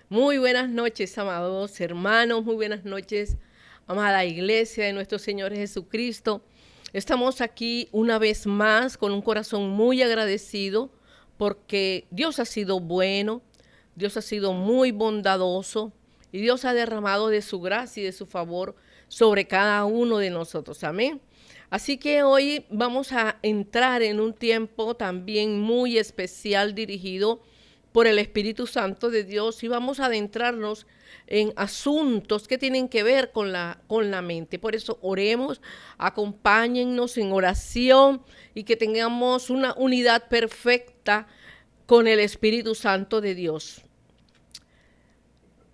Muy buenas noches, amados hermanos, muy buenas noches, amada iglesia de nuestro Señor Jesucristo. Estamos aquí una vez más con un corazón muy agradecido porque Dios ha sido bueno, Dios ha sido muy bondadoso y Dios ha derramado de su gracia y de su favor sobre cada uno de nosotros. Amén. Así que hoy vamos a entrar en un tiempo también muy especial dirigido por el Espíritu Santo de Dios y vamos a adentrarnos en asuntos que tienen que ver con la mente. Por eso oremos, acompáñennos en oración y que tengamos una unidad perfecta con el Espíritu Santo de Dios.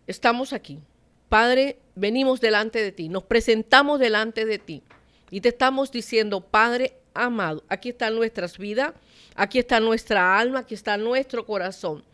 Estamos aquí. Padre, venimos delante de ti, nos presentamos delante de ti y te estamos diciendo, Padre amado, aquí están nuestras vidas, aquí está nuestra alma, aquí está nuestro corazón.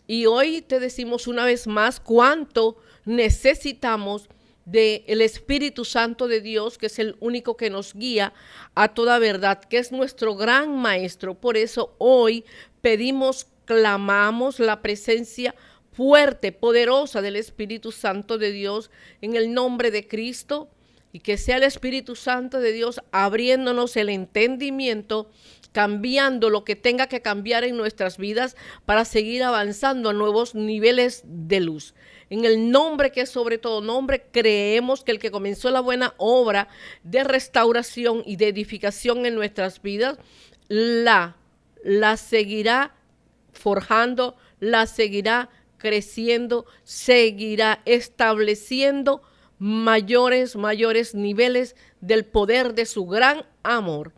Y hoy te decimos una vez más cuánto necesitamos del Espíritu Santo de Dios, que es el único que nos guía a toda verdad, que es nuestro gran maestro. Por eso hoy pedimos, clamamos la presencia fuerte, poderosa del Espíritu Santo de Dios en el nombre de Cristo, y que sea el Espíritu Santo de Dios abriéndonos el entendimiento, cambiando lo que tenga que cambiar en nuestras vidas para seguir avanzando a nuevos niveles de luz. En el nombre que es sobre todo nombre, creemos que el que comenzó la buena obra de restauración y de edificación en nuestras vidas, la seguirá forjando, la seguirá creciendo, seguirá estableciendo mayores niveles del poder de su gran amor.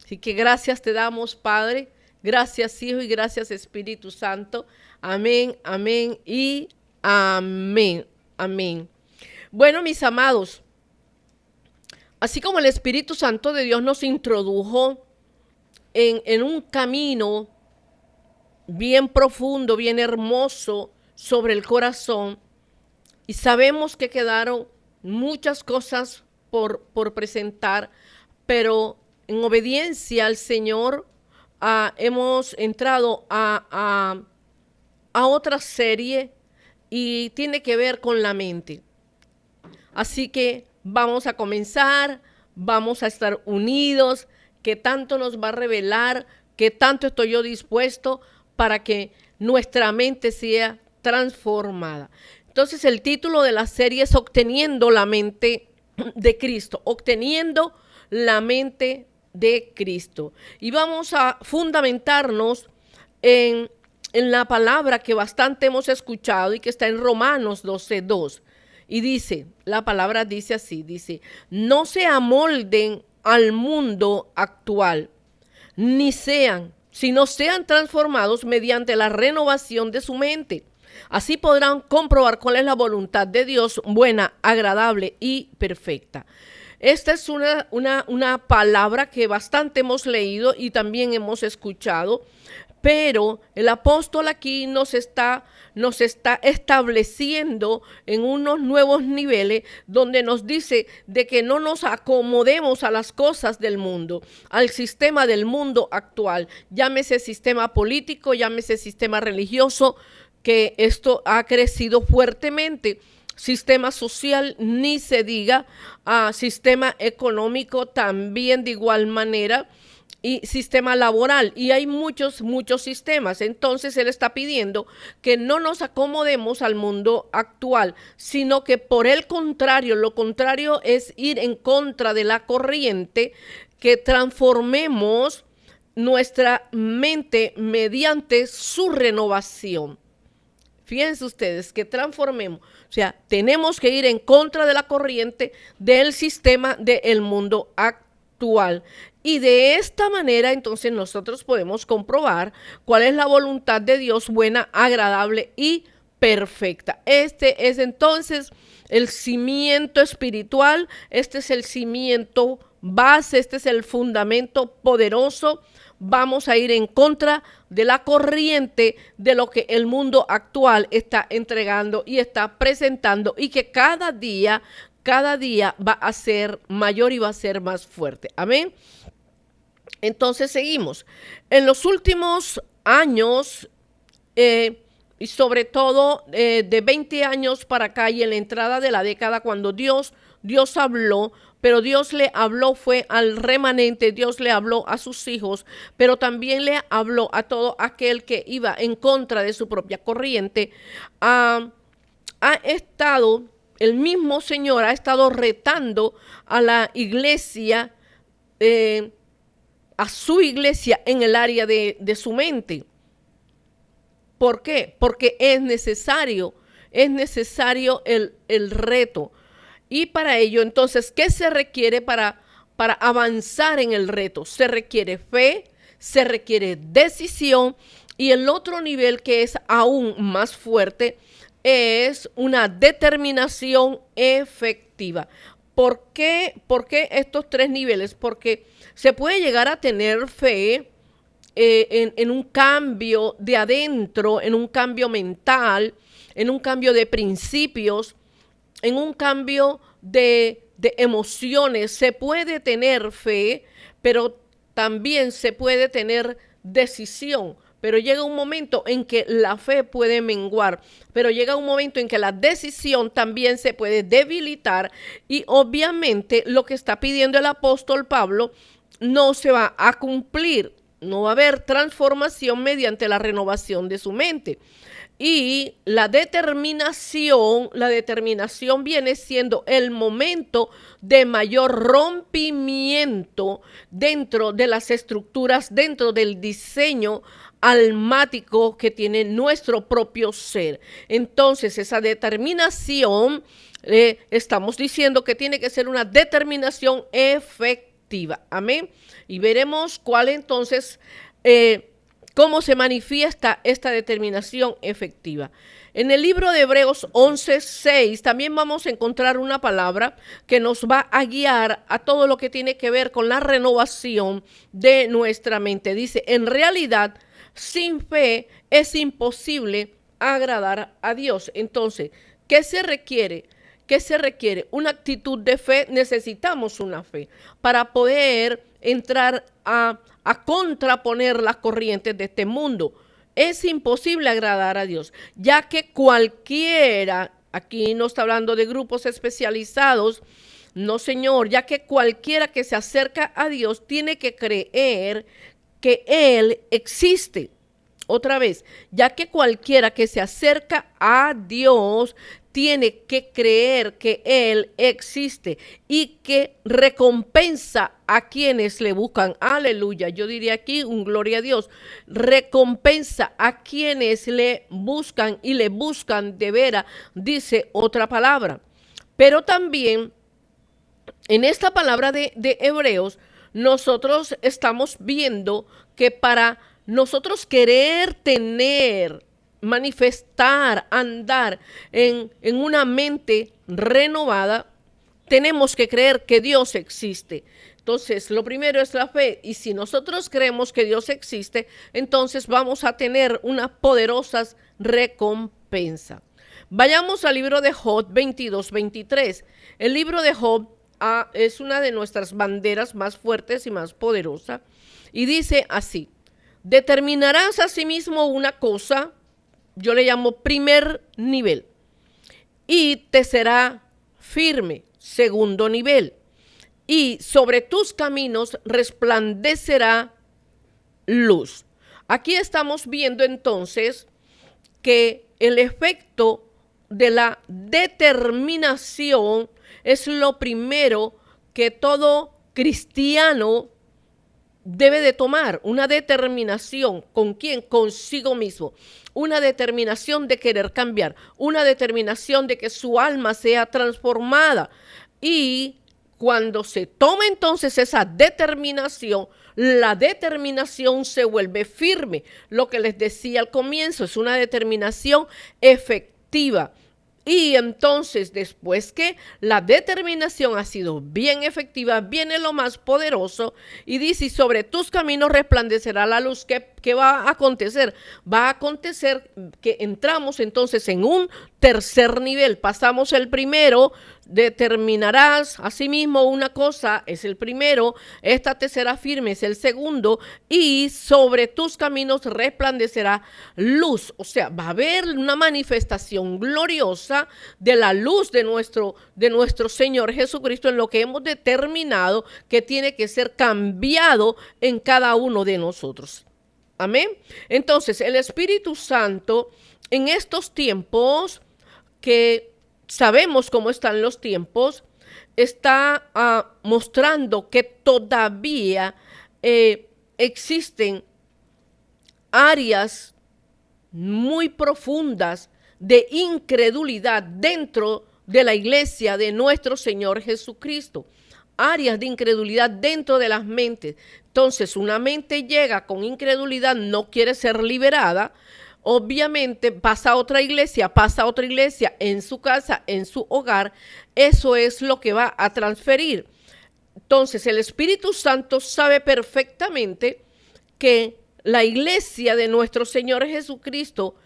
Así que gracias te damos, Padre, gracias Hijo y gracias Espíritu Santo. Amén, amén y amén, amén. Bueno, mis amados, así como el Espíritu Santo de Dios nos introdujo en un camino bien profundo, bien hermoso sobre el corazón, y sabemos que quedaron muchas cosas por presentar, pero en obediencia al Señor hemos entrado a otra serie y tiene que ver con la mente. Así que vamos a comenzar, vamos a estar unidos, que tanto nos va a revelar, que tanto estoy yo dispuesto para que nuestra mente sea transformada. Entonces el título de la serie es Obteniendo la mente de Cristo, obteniendo la mente de Cristo. Y vamos a fundamentarnos en la palabra que bastante hemos escuchado y que está en Romanos 12:2. Y dice, la palabra dice así, dice, no se amolden al mundo actual, ni sino sean transformados mediante la renovación de su mente. Así podrán comprobar cuál es la voluntad de Dios, buena, agradable y perfecta. Esta es una palabra que bastante hemos leído y también hemos escuchado, pero el apóstol aquí nos está estableciendo en unos nuevos niveles donde nos dice de que no nos acomodemos a las cosas del mundo, al sistema del mundo actual, llámese sistema político, llámese sistema religioso, que esto ha crecido fuertemente. Sistema social, ni se diga, sistema económico también de igual manera, y sistema laboral, y hay muchos sistemas. Entonces él está pidiendo que no nos acomodemos al mundo actual, sino que por el contrario, lo contrario es ir en contra de la corriente, que transformemos nuestra mente mediante su renovación. Fíjense ustedes que transformemos, o sea, tenemos que ir en contra de la corriente del sistema del mundo actual. Y de esta manera entonces nosotros podemos comprobar cuál es la voluntad de Dios, buena, agradable y perfecta. Este es entonces el cimiento espiritual, este es el cimiento base, este es el fundamento poderoso. Vamos a ir en contra de la corriente de lo que el mundo actual está entregando y está presentando, y que cada día va a ser mayor y va a ser más fuerte. Amén. Entonces seguimos. En los últimos años y sobre todo de 20 años para acá y en la entrada de la década, cuando Dios habló, pero Dios le habló fue al remanente, Dios le habló a sus hijos, pero también le habló a todo aquel que iba en contra de su propia corriente. Ha estado, el mismo Señor ha estado retando a la iglesia, a su iglesia en el área de su mente. ¿Por qué? Porque es necesario el reto. Y para ello, entonces, ¿qué se requiere para avanzar en el reto? Se requiere fe, se requiere decisión, y el otro nivel que es aún más fuerte es una determinación efectiva. ¿Por qué estos tres niveles? Porque se puede llegar a tener fe en un cambio de adentro, en un cambio mental, en un cambio de principios, en un cambio de emociones. Se puede tener fe, pero también se puede tener decisión. Pero llega un momento en que la fe puede menguar, pero llega un momento en que la decisión también se puede debilitar, y obviamente lo que está pidiendo el apóstol Pablo no se va a cumplir. No va a haber transformación mediante la renovación de su mente. Y la determinación viene siendo el momento de mayor rompimiento dentro de las estructuras, dentro del diseño almático que tiene nuestro propio ser. Entonces, esa determinación, estamos diciendo que tiene que ser una determinación efectiva. Amén. Y veremos cuál entonces, cómo se manifiesta esta determinación efectiva. En el libro de Hebreos 11:6 también vamos a encontrar una palabra que nos va a guiar a todo lo que tiene que ver con la renovación de nuestra mente. Dice, en realidad, sin fe es imposible agradar a Dios. Entonces, ¿qué se requiere? ¿Qué se requiere? Una actitud de fe. Necesitamos una fe para poder entrar a contraponer las corrientes de este mundo. Es imposible agradar a Dios, ya que cualquiera, aquí no está hablando de grupos especializados, no señor, ya que cualquiera que se acerca a Dios tiene que creer que Él existe. Otra vez, ya que cualquiera que se acerca a Dios tiene que creer que Él existe y que recompensa a quienes le buscan. Aleluya. Yo diría aquí un gloria a Dios. Recompensa a quienes le buscan y le buscan de veras, dice otra palabra. Pero también en esta palabra de Hebreos, nosotros estamos viendo que para nosotros querer tener, manifestar, andar en una mente renovada, tenemos que creer que Dios existe. Entonces, lo primero es la fe, y si nosotros creemos que Dios existe, entonces vamos a tener unas poderosas recompensas. Vayamos al libro de Job 22:23. El libro de Job es una de nuestras banderas más fuertes y más poderosas, y dice así: determinarás asimismo una cosa, yo le llamo primer nivel, y te será firme, segundo nivel, y sobre tus caminos resplandecerá luz. Aquí estamos viendo entonces que el efecto de la determinación es lo primero que todo cristiano debe de tomar. Una determinación. ¿Con quién? Consigo mismo. Una determinación de querer cambiar. Una determinación de que su alma sea transformada. Y cuando se toma entonces esa determinación, la determinación se vuelve firme. Lo que les decía al comienzo, es una determinación efectiva. Y entonces, después que la determinación ha sido bien efectiva, viene lo más poderoso y dice: y sobre tus caminos resplandecerá la luz. ¿Qué ¿qué va a acontecer? Va a acontecer que entramos entonces en un tercer nivel. Pasamos el primero, determinarás asimismo una cosa, es el primero, esta te será firme, es el segundo, y sobre tus caminos resplandecerá luz. O sea, va a haber una manifestación gloriosa de la luz de nuestro Señor Jesucristo en lo que hemos determinado que tiene que ser cambiado en cada uno de nosotros. Amén. Entonces, el Espíritu Santo en estos tiempos que sabemos cómo están los tiempos, está mostrando que todavía existen áreas muy profundas de incredulidad dentro de la iglesia de nuestro Señor Jesucristo. Áreas de incredulidad dentro de las mentes. Entonces, una mente llega con incredulidad, no quiere ser liberada. Obviamente pasa a otra iglesia, en su casa, en su hogar. Eso es lo que va a transferir. Entonces el Espíritu Santo sabe perfectamente que la iglesia de nuestro Señor Jesucristo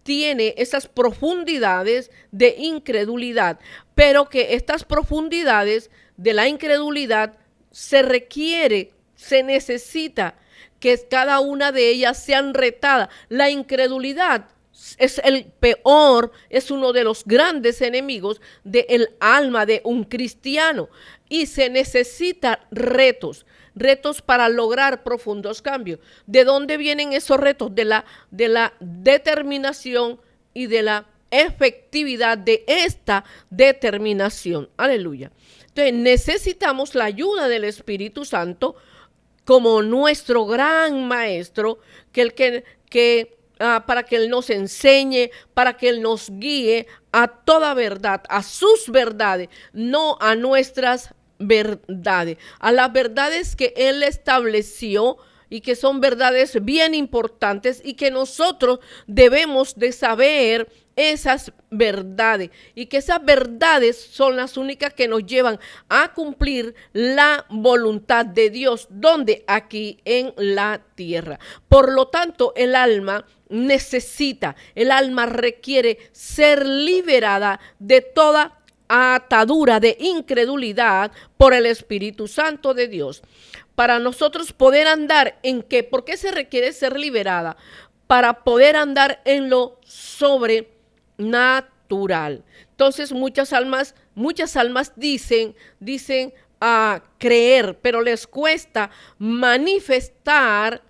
tiene esas profundidades de incredulidad, pero que estas profundidades de la incredulidad se necesita que cada una de ellas sean retadas. La incredulidad es el peor, es uno de los grandes enemigos del alma de un cristiano, y se necesitan retos para lograr profundos cambios. ¿De dónde vienen esos retos? De la determinación y de la efectividad de esta determinación. Aleluya. Entonces necesitamos la ayuda del Espíritu Santo como nuestro gran maestro, para que Él nos enseñe, para que Él nos guíe a toda verdad, a sus verdades, no a nuestras verdades, a las verdades que Él estableció y que son verdades bien importantes y que nosotros debemos de saber esas verdades, y que esas verdades son las únicas que nos llevan a cumplir la voluntad de Dios, donde aquí en la tierra. Por lo tanto, el alma requiere ser liberada de toda atadura de incredulidad por el Espíritu Santo de Dios. Para nosotros poder andar en qué, ¿por qué se requiere ser liberada? Para poder andar en lo sobrenatural. Entonces muchas almas dicen a creer, pero les cuesta manifestar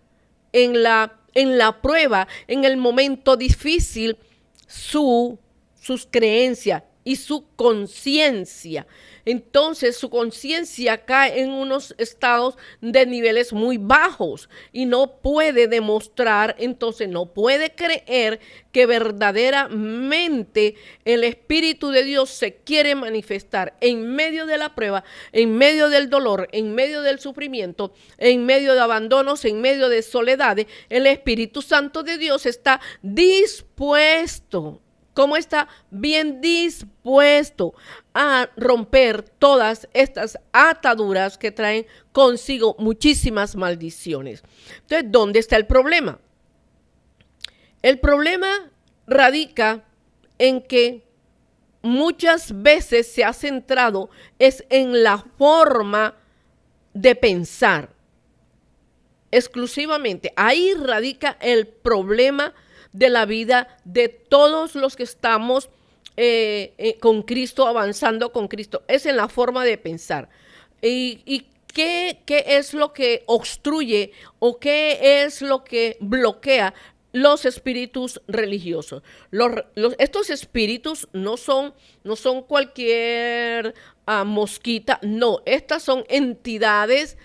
en la prueba, en el momento difícil, sus creencias y su conciencia. Entonces su conciencia cae en unos estados de niveles muy bajos y no puede demostrar, entonces no puede creer que verdaderamente el Espíritu de Dios se quiere manifestar en medio de la prueba, en medio del dolor, en medio del sufrimiento, en medio de abandonos, en medio de soledades. El Espíritu Santo de Dios está dispuesto. ¿Cómo está? Bien dispuesto a romper todas estas ataduras que traen consigo muchísimas maldiciones. Entonces, ¿dónde está el problema? El problema radica en que muchas veces se ha centrado es en la forma de pensar. Exclusivamente. Ahí radica el problema de la vida de todos los que estamos con Cristo, avanzando con Cristo. Es en la forma de pensar. ¿Y qué es lo que obstruye o qué es lo que bloquea los espíritus religiosos? Estos espíritus no son cualquier mosquita, no, estas son entidades,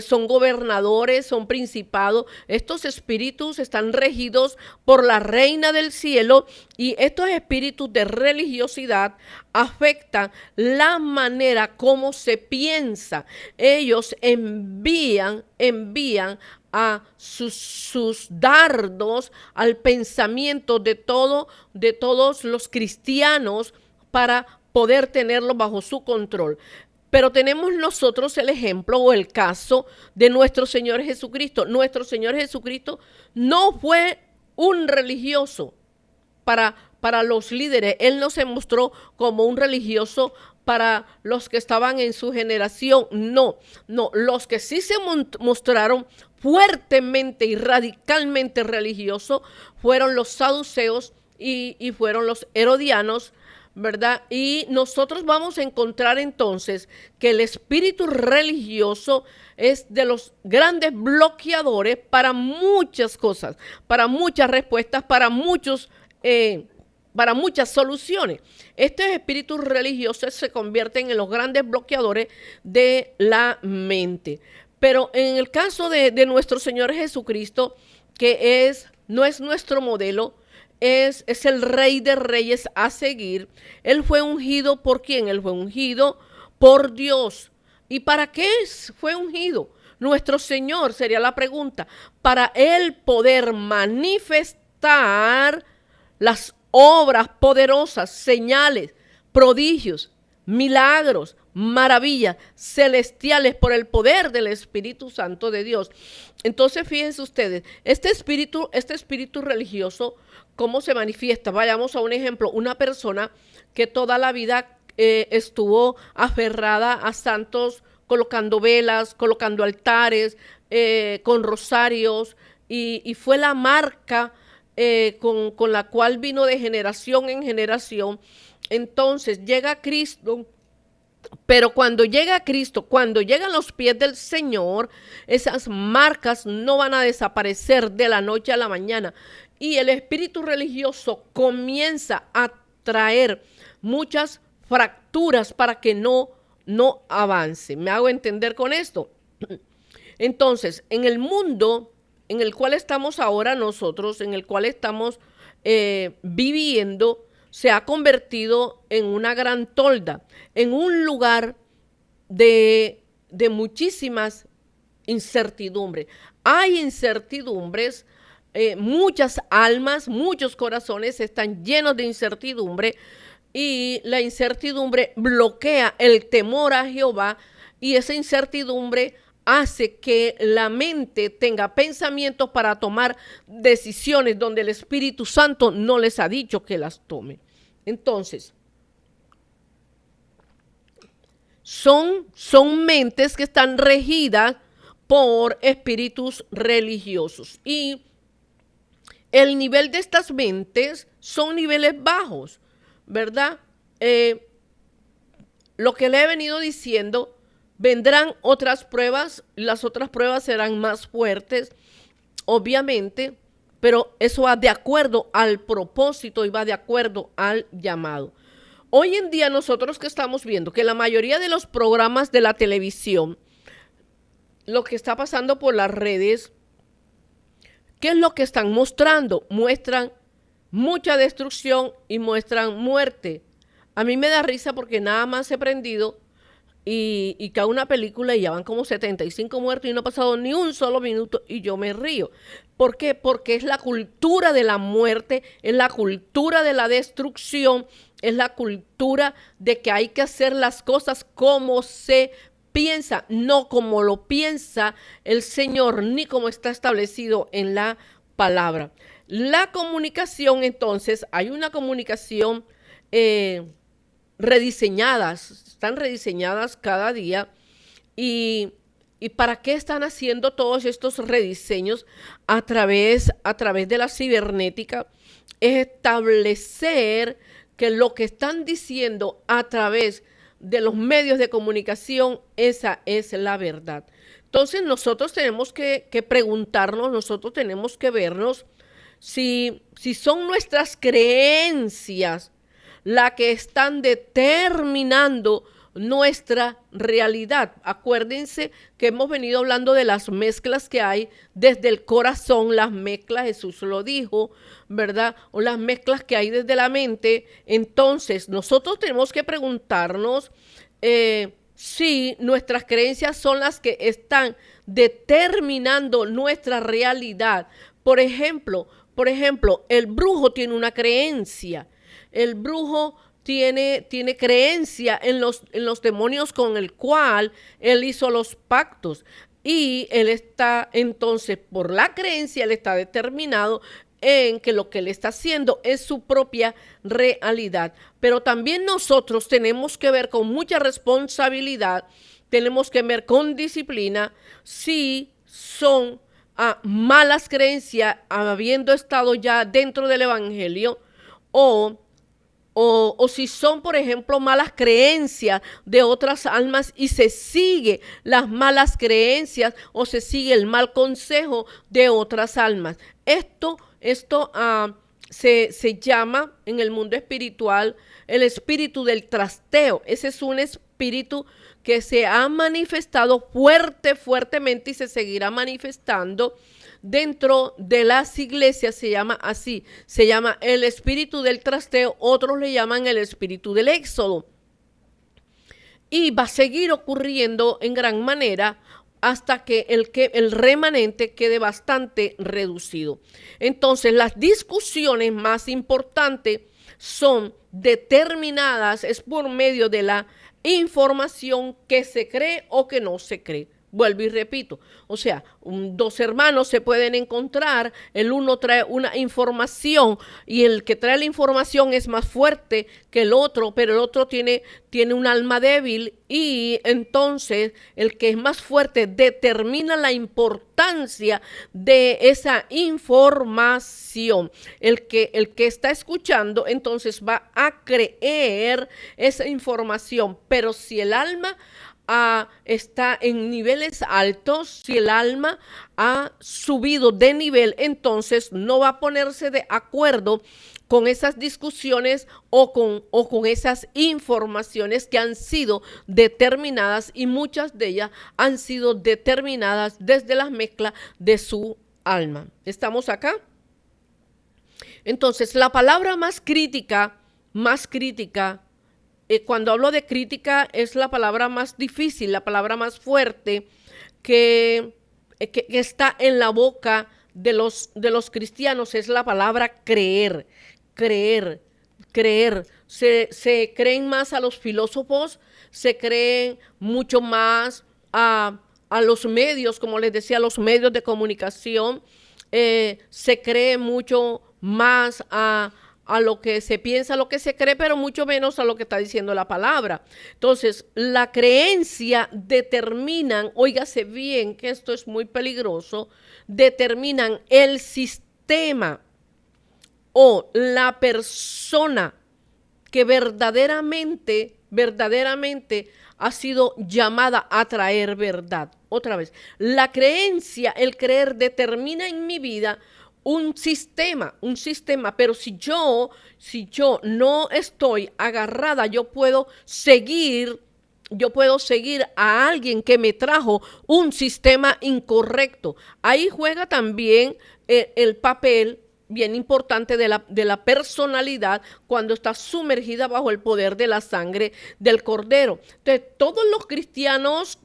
son gobernadores, son principados. Estos espíritus están regidos por la Reina del Cielo, y estos espíritus de religiosidad afectan la manera como se piensa. Ellos envían a sus dardos al pensamiento de todos los cristianos para poder tenerlo bajo su control. Pero tenemos nosotros el ejemplo o el caso de nuestro Señor Jesucristo. Nuestro Señor Jesucristo no fue un religioso para los líderes. Él no se mostró como un religioso para los que estaban en su generación. No, no, los que sí se mostraron fuertemente y radicalmente religiosos fueron los saduceos y fueron los herodianos, ¿verdad? Y nosotros vamos a encontrar entonces que el espíritu religioso es de los grandes bloqueadores para muchas cosas, para muchas respuestas, para muchas soluciones. Estos espíritus religiosos se convierten en los grandes bloqueadores de la mente. Pero en el caso de nuestro Señor Jesucristo, que no es nuestro modelo, es el Rey de Reyes a seguir. Él fue ungido ¿por quién? Él fue ungido por Dios. ¿Y para qué fue ungido? Nuestro Señor, sería la pregunta, para Él poder manifestar las obras poderosas, señales, prodigios, milagros, maravillas celestiales por el poder del Espíritu Santo de Dios. Entonces, fíjense ustedes, este espíritu religioso, ¿cómo se manifiesta? Vayamos a un ejemplo, una persona que toda la vida estuvo aferrada a santos, colocando velas, colocando altares, con rosarios, y fue la marca con la cual vino de generación en generación. Entonces llega Cristo, pero cuando llega Cristo, cuando llegan los pies del Señor, esas marcas no van a desaparecer de la noche a la mañana. Y el espíritu religioso comienza a traer muchas fracturas para que no avance. ¿Me hago entender con esto? Entonces, en el mundo en el cual estamos ahora nosotros, en el cual estamos viviendo, se ha convertido en una gran tolda, en un lugar de muchísimas incertidumbres. Hay incertidumbres, muchas almas, muchos corazones están llenos de incertidumbre, y la incertidumbre bloquea el temor a Jehová, y esa incertidumbre hace que la mente tenga pensamientos para tomar decisiones donde el Espíritu Santo no les ha dicho que las tome. Entonces, son mentes que están regidas por espíritus religiosos, y el nivel de estas mentes son niveles bajos, ¿verdad? Lo que le he venido diciendo, vendrán otras pruebas, las otras pruebas serán más fuertes, obviamente, pero eso va de acuerdo al propósito y va de acuerdo al llamado. Hoy en día nosotros que estamos viendo que la mayoría de los programas de la televisión, lo que está pasando por las redes, ¿qué es lo que están mostrando? Muestran mucha destrucción y muestran muerte. A mí me da risa porque nada más he prendido y cae una película y ya van como 75 muertos y no ha pasado ni un solo minuto y yo me río. ¿Por qué? Porque es la cultura de la muerte, es la cultura de la destrucción, es la cultura de que hay que hacer las cosas como se piensa, no como lo piensa el Señor, ni como está establecido en la palabra. La comunicación, entonces, hay una comunicación están rediseñadas cada día. ¿Y para qué están haciendo todos estos rediseños a través de la cibernética? Es establecer que lo que están diciendo a través de los medios de comunicación, esa es la verdad. Entonces nosotros tenemos que preguntarnos, nosotros tenemos que vernos si son nuestras creencias las que están determinando nuestra realidad. Acuérdense que hemos venido hablando de las mezclas que hay desde el corazón, las mezclas, Jesús lo dijo, ¿verdad? O las mezclas que hay desde la mente. Entonces, nosotros tenemos que preguntarnos si nuestras creencias son las que están determinando nuestra realidad. Por ejemplo, el brujo tiene una creencia. El brujo tiene creencia en los demonios con el cual él hizo los pactos. Y él está, entonces, por la creencia, él está determinado en que lo que él está haciendo es su propia realidad. Pero también nosotros tenemos que ver con mucha responsabilidad, tenemos que ver con disciplina si son malas creencias, habiendo estado ya dentro del evangelio, o si son, por ejemplo, malas creencias de otras almas y se sigue las malas creencias o se sigue el mal consejo de otras almas. Esto se llama en el mundo espiritual el espíritu del trasteo. Ese es un espíritu que se ha manifestado fuertemente y se seguirá manifestando dentro de las iglesias. Se llama así, se llama el espíritu del trasteo, otros le llaman el espíritu del éxodo. Y va a seguir ocurriendo en gran manera hasta que el remanente quede bastante reducido. Entonces, las discusiones más importantes son determinadas, es por medio de la información que se cree o que no se cree. Vuelvo y repito, o sea, dos hermanos se pueden encontrar, el uno trae una información y el que trae la información es más fuerte que el otro, pero el otro tiene un alma débil y entonces el que es más fuerte determina la importancia de esa información. El que está escuchando entonces va a creer esa información, pero si el alma está en niveles altos, si el alma ha subido de nivel, entonces no va a ponerse de acuerdo con esas discusiones o con esas informaciones que han sido determinadas, y muchas de ellas han sido determinadas desde las mezclas de su alma. ¿Estamos acá? Entonces, la palabra más crítica, cuando hablo de crítica, es la palabra más difícil, la palabra más fuerte que está en la boca de los cristianos, es la palabra creer. Se creen más a los filósofos, se creen mucho más a los medios, como les decía, a los medios de comunicación, se cree mucho más a lo que se piensa, a lo que se cree, pero mucho menos a lo que está diciendo la palabra. Entonces, la creencia determinan, óigase bien que esto es muy peligroso, determinan el sistema o la persona que verdaderamente ha sido llamada a traer verdad. Otra vez, la creencia, el creer determina en mi vida un sistema, pero si yo no estoy agarrada, yo puedo seguir a alguien que me trajo un sistema incorrecto. Ahí juega también el papel bien importante de la personalidad cuando está sumergida bajo el poder de la sangre del Cordero. Entonces, todos los cristianos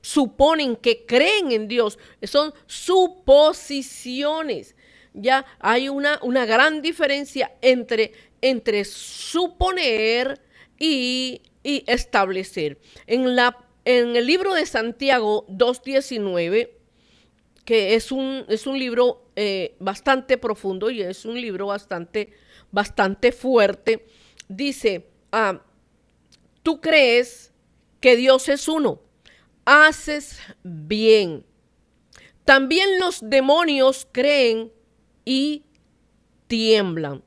suponen que creen en Dios, son suposiciones. Ya hay una gran diferencia entre suponer y establecer. En el libro de Santiago 2:19, que es un libro bastante profundo y es un libro bastante fuerte, dice, tú crees que Dios es uno, haces bien. También los demonios creen y tiemblan.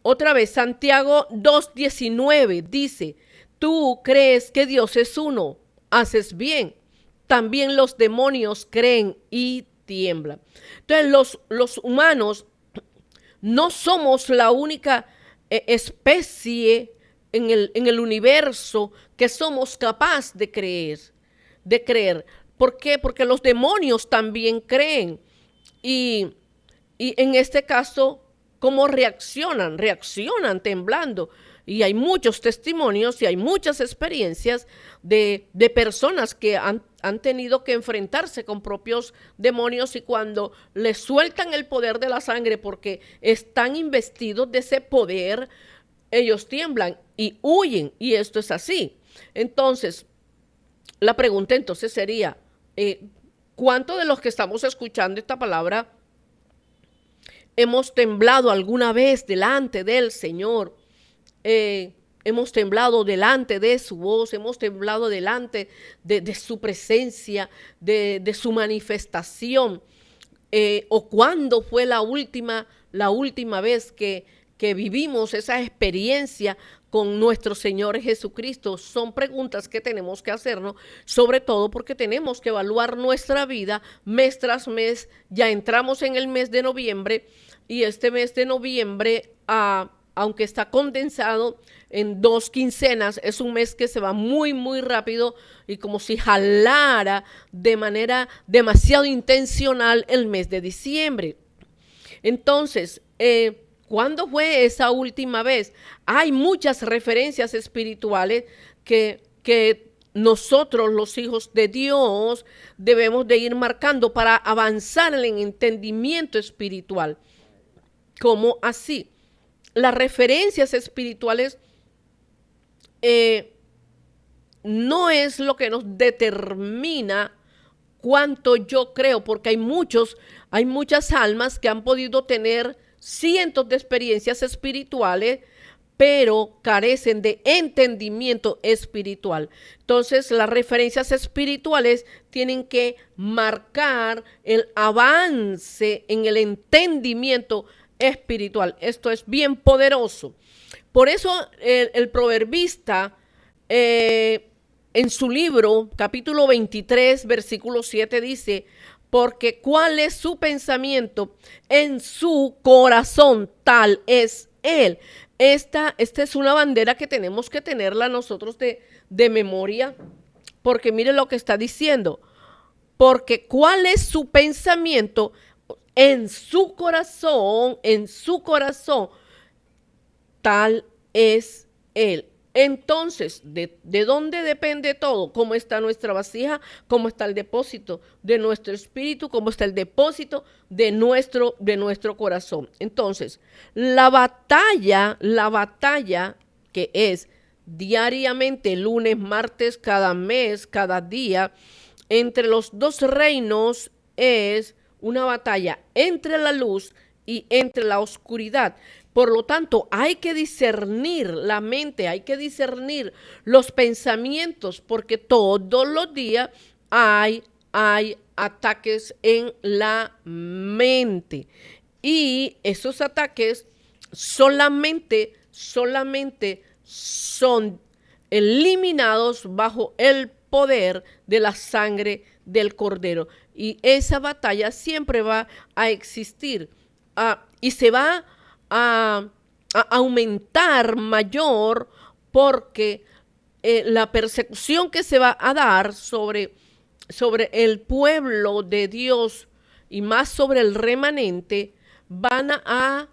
Otra vez, Santiago 2:19 dice, tú crees que Dios es uno, haces bien. También los demonios creen y tiemblan. Entonces, los humanos no somos la única especie en el universo que somos capaces de creer. ¿Por qué? Porque los demonios también creen. Y en este caso, ¿cómo reaccionan? Reaccionan temblando. Y hay muchos testimonios y hay muchas experiencias de personas que han tenido que enfrentarse con propios demonios, y cuando les sueltan el poder de la sangre porque están investidos de ese poder, ellos tiemblan y huyen, y esto es así. Entonces, la pregunta entonces sería, ¿cuántos de los que estamos escuchando esta palabra hemos temblado alguna vez delante del Señor? Hemos temblado delante de su voz, hemos temblado delante de su presencia, de su manifestación. O cuándo fue la última vez que vivimos esa experiencia con nuestro Señor Jesucristo. Son preguntas que tenemos que hacernos, sobre todo porque tenemos que evaluar nuestra vida mes tras mes. Ya entramos en el mes de noviembre, y este mes de noviembre, aunque está condensado en 2 quincenas, es un mes que se va muy, muy rápido, y como si jalara de manera demasiado intencional el mes de diciembre. Entonces, ¿cuándo fue esa última vez? Hay muchas referencias espirituales que nosotros, los hijos de Dios, debemos de ir marcando para avanzar en el entendimiento espiritual. ¿Cómo así? Las referencias espirituales no es lo que nos determina cuánto yo creo, porque hay muchas almas que han podido tener cientos de experiencias espirituales, pero carecen de entendimiento espiritual. Entonces, las referencias espirituales tienen que marcar el avance en el entendimiento espiritual. Esto es bien poderoso. Por eso el proverbista, en su libro, capítulo 23, versículo 7, dice: porque cuál es su pensamiento en su corazón, tal es él. Esta es una bandera que tenemos que tenerla nosotros de memoria, porque mire lo que está diciendo: porque cuál es su pensamiento en su corazón, tal es él. Entonces, ¿de dónde depende todo? ¿Cómo está nuestra vasija? ¿Cómo está el depósito de nuestro espíritu? ¿Cómo está el depósito de nuestro corazón? Entonces, la batalla que es diariamente, lunes, martes, cada mes, cada día, entre los dos reinos, es una batalla entre la luz y entre la oscuridad. Por lo tanto, hay que discernir la mente, hay que discernir los pensamientos, porque todos los días hay ataques en la mente. Y esos ataques solamente son eliminados bajo el poder de la sangre del Cordero. Y esa batalla siempre va a existir, y se va a aumentar mayor, porque la persecución que se va a dar sobre el pueblo de Dios, y más sobre el remanente, van a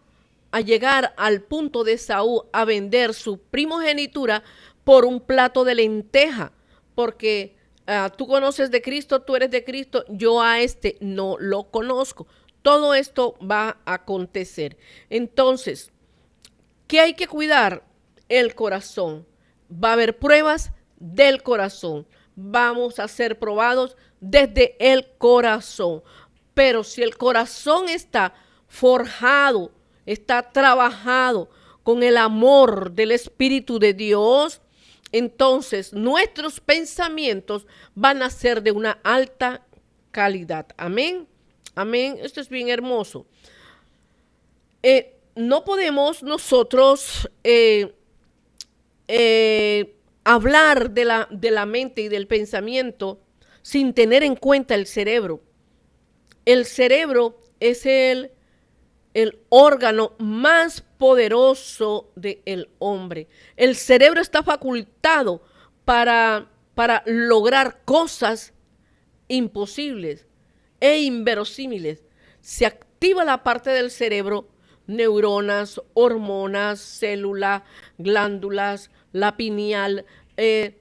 llegar al punto de Saúl a vender su primogenitura por un plato de lenteja, porque tú conoces de Cristo, tú eres de Cristo, yo a este no lo conozco. Todo esto va a acontecer. Entonces, ¿qué hay que cuidar? El corazón. Va a haber pruebas del corazón. Vamos a ser probados desde el corazón. Pero si el corazón está forjado, está trabajado con el amor del Espíritu de Dios, entonces nuestros pensamientos van a ser de una alta calidad. Amén. Amén. Esto es bien hermoso. No podemos nosotros hablar de la mente y del pensamiento sin tener en cuenta el cerebro. El cerebro es el órgano más poderoso del hombre. El cerebro está facultado para lograr cosas imposibles e inverosímiles. Se activa la parte del cerebro, neuronas, hormonas, células, glándulas, la pineal, la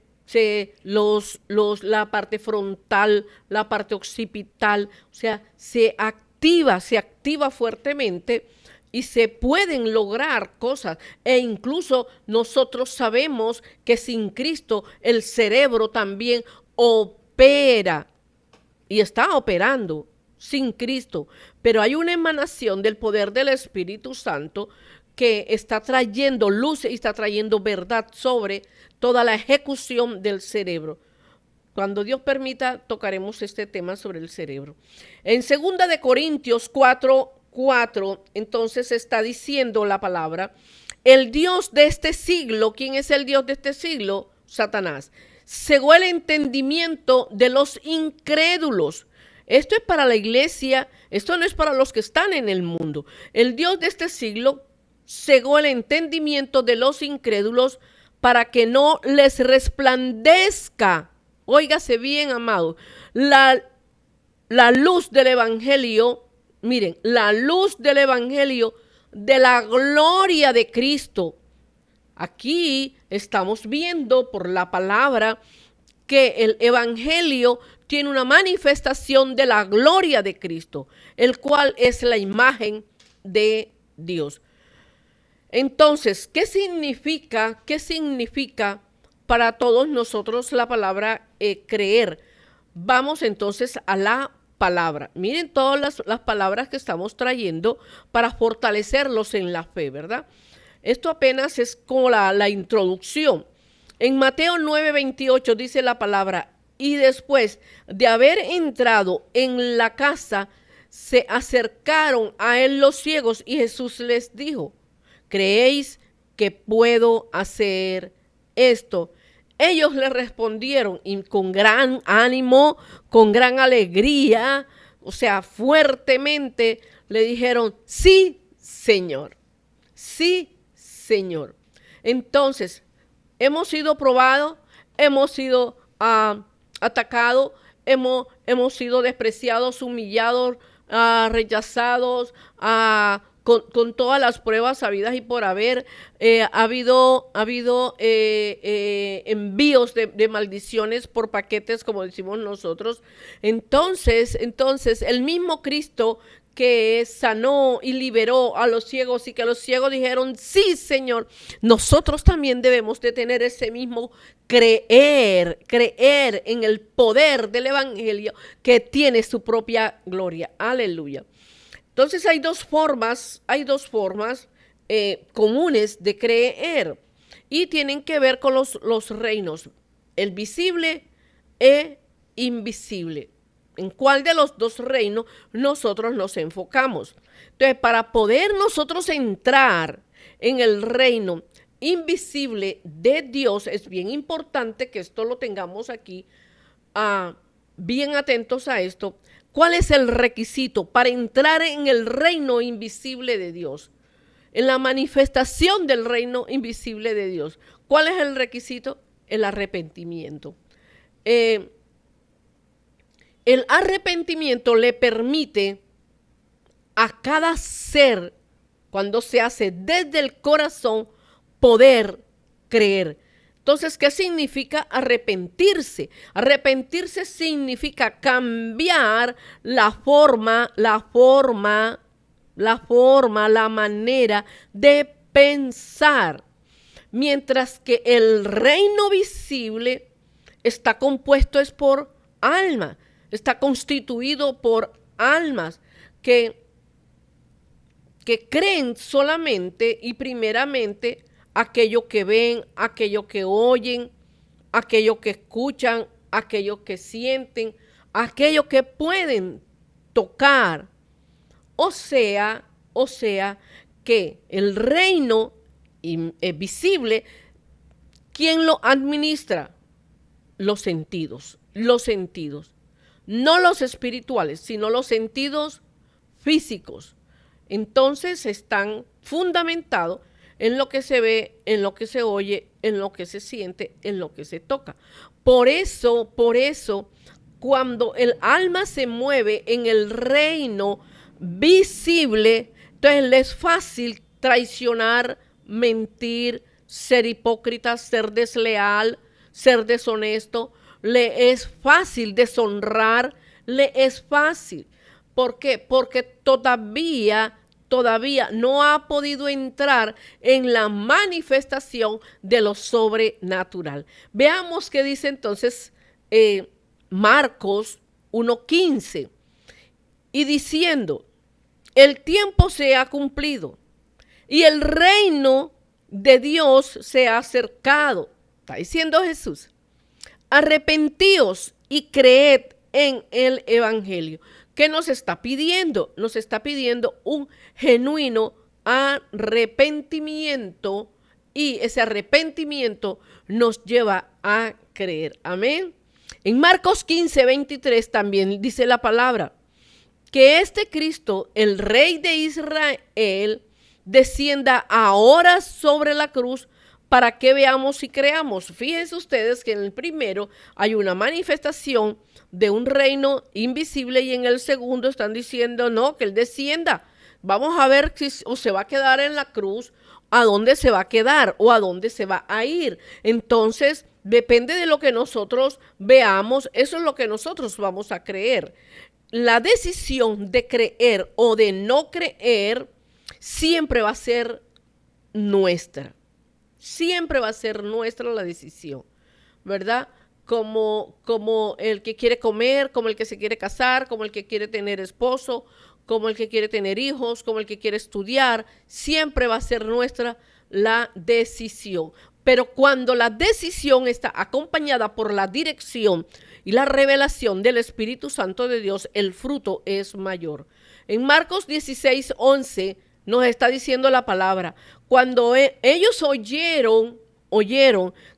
parte frontal, la parte occipital, o sea, se activa fuertemente, y se pueden lograr cosas. E incluso nosotros sabemos que sin Cristo el cerebro también opera y está operando sin Cristo. Pero hay una emanación del poder del Espíritu Santo que está trayendo luz y está trayendo verdad sobre toda la ejecución del cerebro. Cuando Dios permita, tocaremos este tema sobre el cerebro. En 2 de Corintios 4:4, entonces está diciendo la palabra, el Dios de este siglo, ¿quién es el Dios de este siglo? Satanás. Cegó el entendimiento de los incrédulos. Esto es para la iglesia, esto no es para los que están en el mundo. El Dios de este siglo cegó el entendimiento de los incrédulos para que no les resplandezca. Óigase bien, amado, la luz del evangelio, miren, la luz del evangelio de la gloria de Cristo. Aquí estamos viendo por la palabra que el evangelio tiene una manifestación de la gloria de Cristo, el cual es la imagen de Dios. Entonces, ¿qué significa para todos nosotros la palabra creer? Vamos entonces a la palabra. Miren todas las palabras que estamos trayendo para fortalecerlos en la fe, ¿verdad? Esto apenas es como la introducción. En Mateo 9:28 dice la palabra, y después de haber entrado en la casa, se acercaron a él los ciegos y Jesús les dijo, ¿creéis que puedo hacer esto? Ellos le respondieron y con gran ánimo, con gran alegría, o sea, fuertemente le dijeron, sí, Señor, sí, Señor. Entonces, hemos sido probados, hemos sido atacados, hemos sido despreciados, humillados, rechazados, con todas las pruebas habidas y por haber. Ha habido envíos de maldiciones por paquetes, como decimos nosotros. Entonces, el mismo Cristo que sanó y liberó a los ciegos y que los ciegos dijeron, sí, Señor, nosotros también debemos de tener ese mismo creer en el poder del evangelio que tiene su propia gloria. Aleluya. Entonces hay dos formas comunes de creer y tienen que ver con los reinos, el visible e invisible. ¿En cuál de los dos reinos nosotros nos enfocamos? Entonces, para poder nosotros entrar en el reino invisible de Dios, es bien importante que esto lo tengamos aquí, bien atentos a esto. ¿Cuál es el requisito para entrar en el reino invisible de Dios? En la manifestación del reino invisible de Dios. ¿Cuál es el requisito? El arrepentimiento. El arrepentimiento le permite a cada ser, cuando se hace desde el corazón, poder creer. Entonces, ¿qué significa arrepentirse? Arrepentirse significa cambiar la manera de pensar. Mientras que el reino visible está compuesto es por alma. Está constituido por almas que creen solamente y primeramente aquello que ven, aquello que oyen, aquello que escuchan, aquello que sienten, aquello que pueden tocar. O sea que el reino visible, ¿quién lo administra? Los sentidos. No los espirituales, sino los sentidos físicos. Entonces están fundamentados en lo que se ve, en lo que se oye, en lo que se siente, en lo que se toca. Por eso, cuando el alma se mueve en el reino visible, entonces le es fácil traicionar, mentir, ser hipócrita, ser desleal, ser deshonesto. Le es fácil deshonrar, le es fácil. ¿Por qué? Porque todavía todavía no ha podido entrar en la manifestación de lo sobrenatural. Veamos qué dice entonces Marcos 1:15. Y diciendo, el tiempo se ha cumplido y el reino de Dios se ha acercado. Está diciendo Jesús, arrepentíos y creed en el evangelio. ¿Qué nos está pidiendo? Nos está pidiendo un genuino arrepentimiento, y ese arrepentimiento nos lleva a creer. Amén. En Marcos 15:23 también dice la palabra que este Cristo, el Rey de Israel, descienda ahora sobre la cruz para que veamos y creamos. Fíjense ustedes que en el primero hay una manifestación de un reino invisible y en el segundo están diciendo no, que Él descienda. Vamos a ver si o se va a quedar en la cruz, a dónde se va a quedar o a dónde se va a ir. Entonces, depende de lo que nosotros veamos, eso es lo que nosotros vamos a creer. La decisión de creer o de no creer siempre va a ser nuestra. Siempre va a ser nuestra la decisión, ¿verdad? Como el que quiere comer, como el que se quiere casar, como el que quiere tener esposo, como el que quiere tener hijos, como el que quiere estudiar. Siempre va a ser nuestra la decisión. Pero cuando la decisión está acompañada por la dirección y la revelación del Espíritu Santo de Dios, el fruto es mayor. En Marcos 16:11 nos está diciendo la palabra, cuando ellos oyeron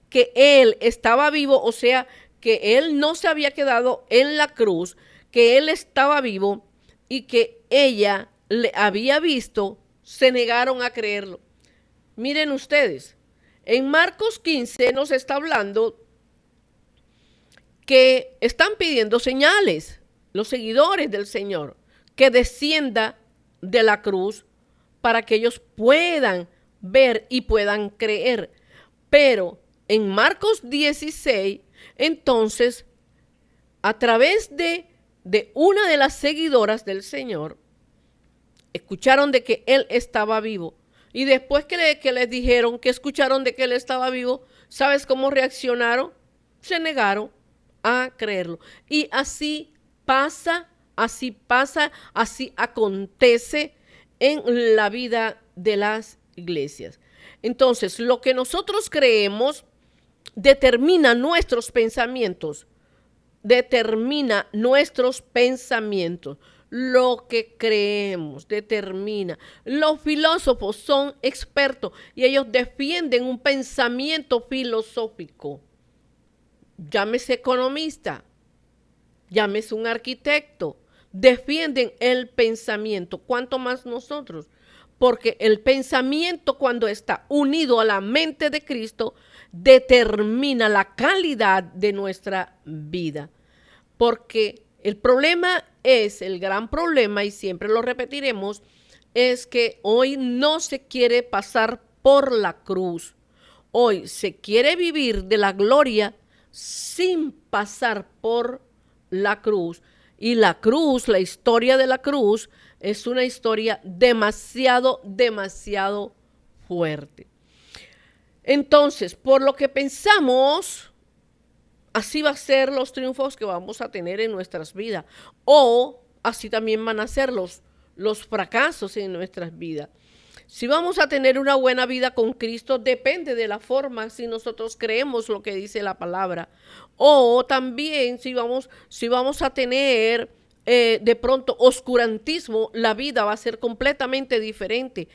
que Él estaba vivo, o sea, que Él no se había quedado en la cruz, que Él estaba vivo y que ella le había visto, se negaron a creerlo. Miren ustedes, en Marcos 15 nos está hablando que están pidiendo señales, los seguidores del Señor, que descienda de la cruz para que ellos puedan ver y puedan creer. Pero en Marcos 16, entonces, a través de una de las seguidoras del Señor, escucharon de que Él estaba vivo. Y después que les dijeron que escucharon de que Él estaba vivo, ¿sabes cómo reaccionaron? Se negaron a creerlo. Y así pasa, así acontece en la vida de las iglesias. Entonces, lo que nosotros creemos determina nuestros pensamientos. Lo que creemos determina. Los filósofos son expertos y ellos defienden un pensamiento filosófico. Llámese economista, llámese un arquitecto, defienden el pensamiento. ¿Cuánto más nosotros? Porque el pensamiento, cuando está unido a la mente de Cristo, determina la calidad de nuestra vida. Porque el gran problema, y siempre lo repetiremos, es que hoy no se quiere pasar por la cruz. Hoy se quiere vivir de la gloria sin pasar por la cruz. Y la cruz, la historia de la cruz, es una historia demasiado fuerte. Entonces, por lo que pensamos, así va a ser los triunfos que vamos a tener en nuestras vidas. O así también van a ser los fracasos en nuestras vidas. Si vamos a tener una buena vida con Cristo, depende de la forma, si nosotros creemos lo que dice la palabra. O también si vamos a tener de pronto oscurantismo, la vida va a ser completamente diferente.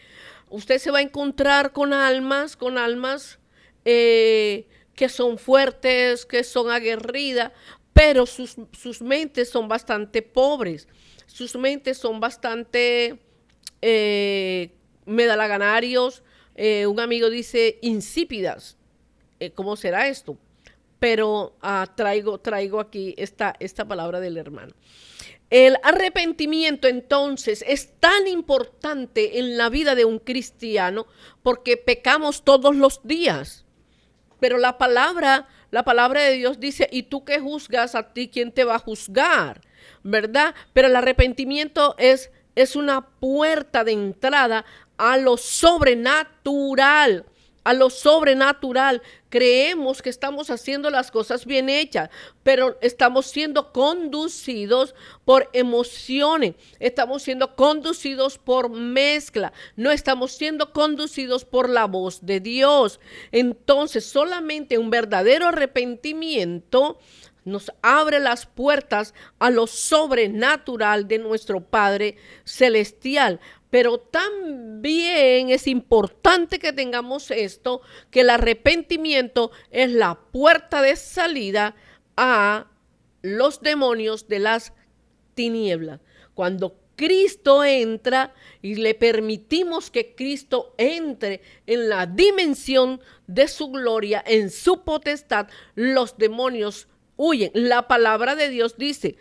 Usted se va a encontrar con almas que son fuertes, que son aguerridas, pero sus mentes son bastante pobres. Sus mentes son bastante medalaganarios. Un amigo dice insípidas. ¿Cómo será esto? Pero traigo aquí esta palabra del hermano. El arrepentimiento entonces es tan importante en la vida de un cristiano porque pecamos todos los días. Pero la palabra de Dios dice, ¿y tú qué juzgas? ¿A ti quién te va a juzgar? ¿Verdad? Pero el arrepentimiento es es una puerta de entrada a lo sobrenatural. A lo sobrenatural. Creemos que estamos haciendo las cosas bien hechas, pero estamos siendo conducidos por emociones, estamos siendo conducidos por mezcla, no estamos siendo conducidos por la voz de Dios. Entonces, solamente un verdadero arrepentimiento nos abre las puertas a lo sobrenatural de nuestro Padre Celestial. Pero también es importante que tengamos esto, que el arrepentimiento es la puerta de salida a los demonios de las tinieblas. Cuando Cristo entra y le permitimos que Cristo entre en la dimensión de su gloria, en su potestad, los demonios huyen. La palabra de Dios dice,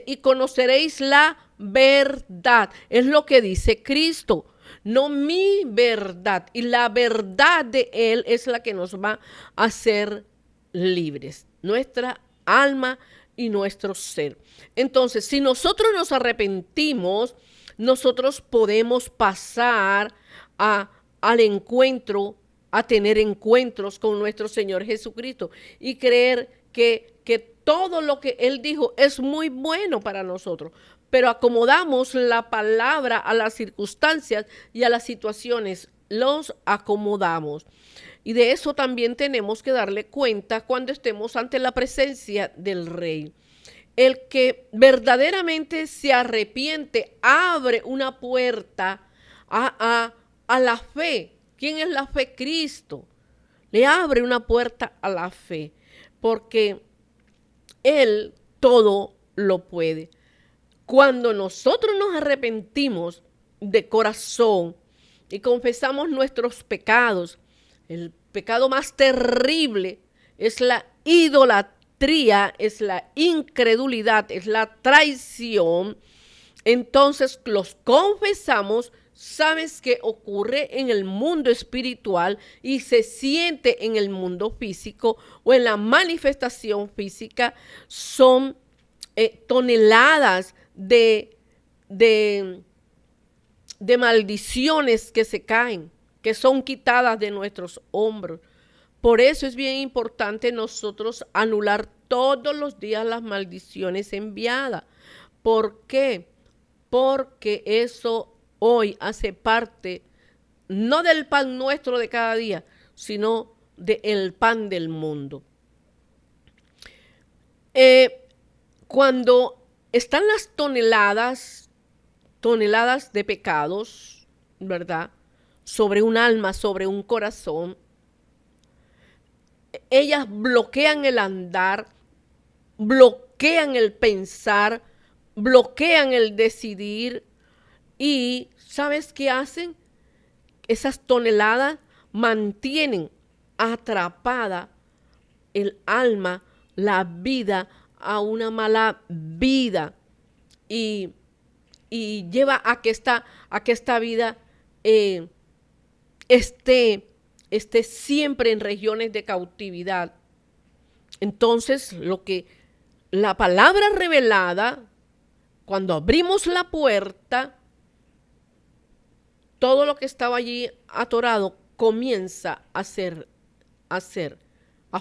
y conoceréis la verdad. Es lo que dice Cristo, no mi verdad. Y la verdad de Él es la que nos va a hacer libres, nuestra alma y nuestro ser. Entonces, si nosotros nos arrepentimos, nosotros podemos pasar al encuentro, a tener encuentros con nuestro Señor Jesucristo y creer que todo lo que Él dijo es muy bueno para nosotros, pero acomodamos la palabra a las circunstancias y a las situaciones, los acomodamos. Y de eso también tenemos que darle cuenta cuando estemos ante la presencia del Rey. El que verdaderamente se arrepiente abre una puerta a la fe. ¿Quién es la fe? Cristo. Le abre una puerta a la fe, porque Él todo lo puede. Cuando nosotros nos arrepentimos de corazón y confesamos nuestros pecados, el pecado más terrible es la idolatría, es la incredulidad, es la traición. Entonces los confesamos. ¿Sabes qué ocurre en el mundo espiritual y se siente en el mundo físico o en la manifestación física? Son toneladas de maldiciones que se caen, que son quitadas de nuestros hombros. Por eso es bien importante nosotros anular todos los días las maldiciones enviadas. ¿Por qué? Porque eso hoy hace parte no del pan nuestro de cada día, sino del pan del mundo. Cuando están las toneladas de pecados, ¿verdad?, sobre un alma, sobre un corazón, ellas bloquean el andar, bloquean el pensar, bloquean el decidir. Y ¿sabes qué hacen? Esas toneladas mantienen atrapada el alma, la vida, a una mala vida. Y lleva a que esta vida esté siempre en regiones de cautividad. Entonces, lo que la palabra revelada, cuando abrimos la puerta, todo lo que estaba allí atorado comienza a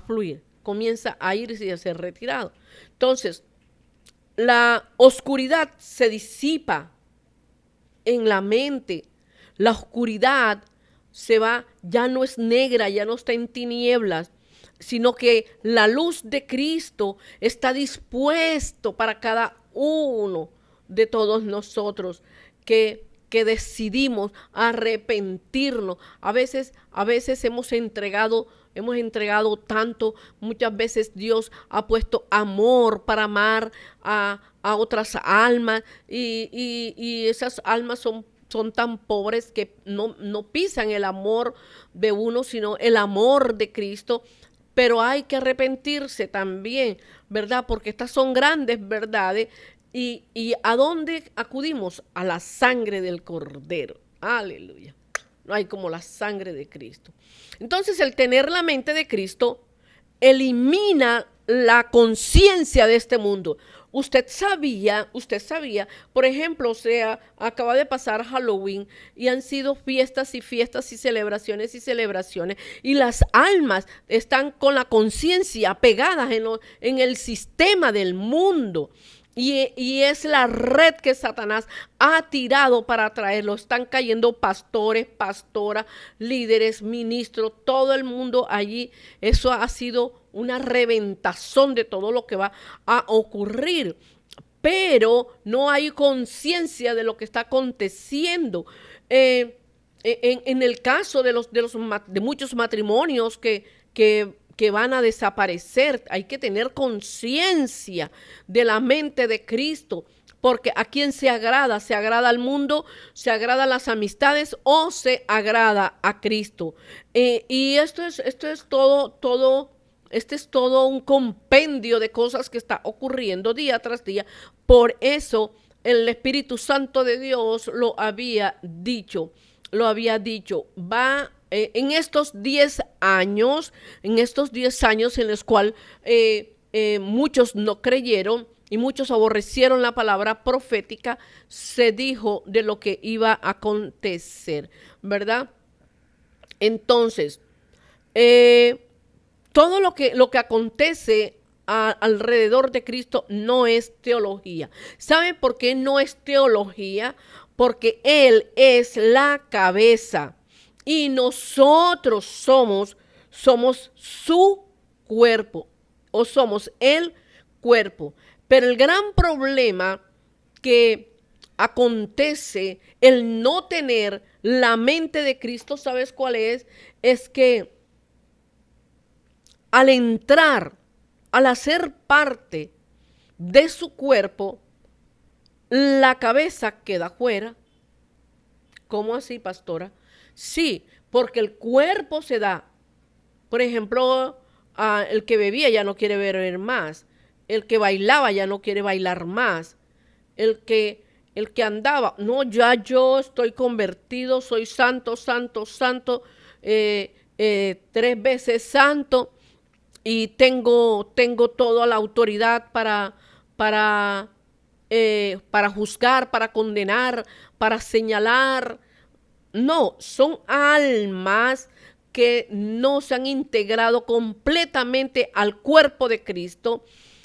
fluir, comienza a irse y a ser retirado. Entonces, la oscuridad se disipa en la mente. La oscuridad se va, ya no es negra, ya no está en tinieblas, sino que la luz de Cristo está dispuesto para cada uno de todos nosotros que decidimos arrepentirnos. A veces hemos entregado tanto. Muchas veces Dios ha puesto amor para amar a otras almas y esas almas son tan pobres que no pisan el amor de uno, sino el amor de Cristo. Pero hay que arrepentirse también, ¿verdad? Porque estas son grandes verdades. ¿Y a dónde acudimos? A la sangre del Cordero. Aleluya. No hay como la sangre de Cristo. Entonces, el tener la mente de Cristo elimina la conciencia de este mundo. usted sabía, por ejemplo, o sea, acaba de pasar Halloween y han sido fiestas y fiestas y celebraciones, y las almas están con la conciencia pegadas en el sistema del mundo. Y es la red que Satanás ha tirado para atraerlo. Están cayendo pastores, pastoras, líderes, ministros, todo el mundo allí. Eso ha sido una reventazón de todo lo que va a ocurrir. Pero no hay conciencia de lo que está aconteciendo. En el caso de muchos matrimonios que van a desaparecer, hay que tener conciencia de la mente de Cristo, porque ¿a quién se agrada? ¿Se agrada al mundo? ¿Se agrada a las amistades? ¿O se agrada a Cristo? Y esto es todo un compendio de cosas que está ocurriendo día tras día. Por eso el Espíritu Santo de Dios lo había dicho. Va en estos 10 años, en los cuales muchos no creyeron y muchos aborrecieron la palabra profética, se dijo de lo que iba a acontecer, ¿verdad? Entonces, todo lo que acontece alrededor de Cristo no es teología. ¿Saben por qué no es teología? Porque Él es la cabeza y nosotros somos su cuerpo, o somos el cuerpo. Pero el gran problema que acontece, el no tener la mente de Cristo, ¿sabes cuál es? Es que al entrar, al hacer parte de su cuerpo, la cabeza queda fuera. ¿Cómo así, pastora? Sí, porque el cuerpo se da. Por ejemplo, el que bebía ya no quiere beber más. El que bailaba ya no quiere bailar más. El que andaba, no, ya yo estoy convertido, soy santo, 3 veces santo, y tengo toda la autoridad para juzgar, para condenar, para señalar. No, son almas que no se han integrado completamente al cuerpo de Cristo,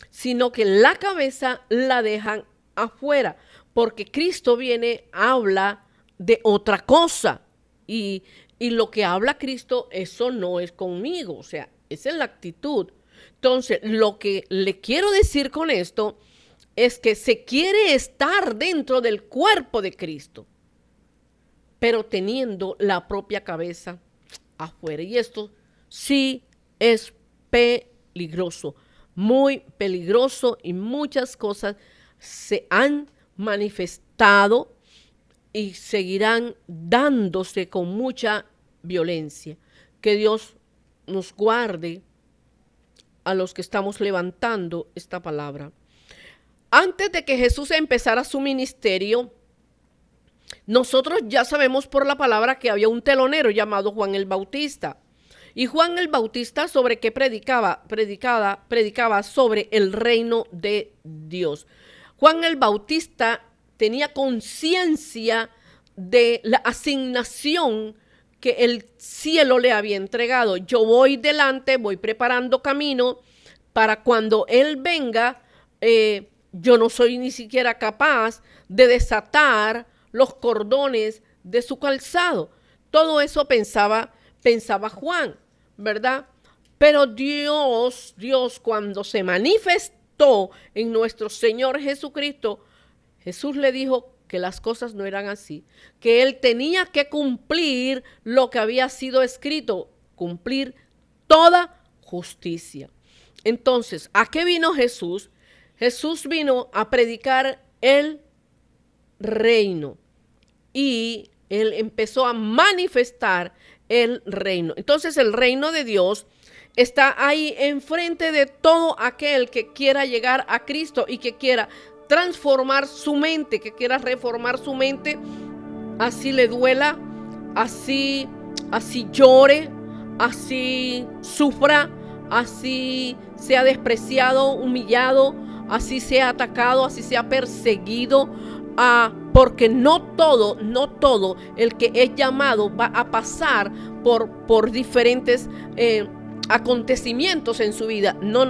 sino que la cabeza la dejan afuera, porque Cristo viene, habla de otra cosa, y lo que habla Cristo, eso no es conmigo, o sea, esa es la actitud. Entonces, lo que le quiero decir con esto es que se quiere estar dentro del cuerpo de Cristo, pero teniendo la propia cabeza afuera. Y esto sí es peligroso, muy peligroso, y muchas cosas se han manifestado y seguirán dándose con mucha violencia. Que Dios nos guarde a los que estamos levantando esta palabra. Antes de que Jesús empezara su ministerio, nosotros ya sabemos por la palabra que había un telonero llamado Juan el Bautista. Y Juan el Bautista, ¿sobre qué predicaba? Predicaba sobre el reino de Dios. Juan el Bautista tenía conciencia de la asignación que el cielo le había entregado. Yo voy delante, voy preparando camino para cuando Él venga. Yo no soy ni siquiera capaz de desatar los cordones de su calzado. Todo eso pensaba Juan, ¿verdad? Pero Dios cuando se manifestó en nuestro Señor Jesucristo, Jesús le dijo que las cosas no eran así, que Él tenía que cumplir lo que había sido escrito, cumplir toda justicia. Entonces, ¿a qué vino Jesús? Jesús vino a predicar el reino, y Él empezó a manifestar el reino. Entonces el reino de Dios está ahí enfrente de todo aquel que quiera llegar a Cristo y que quiera transformar su mente, que quiera reformar su mente, así le duela, así llore, así sufra, así sea despreciado, humillado, así sea atacado, así sea perseguido, porque no todo el que es llamado va a pasar por diferentes acontecimientos en su vida. No.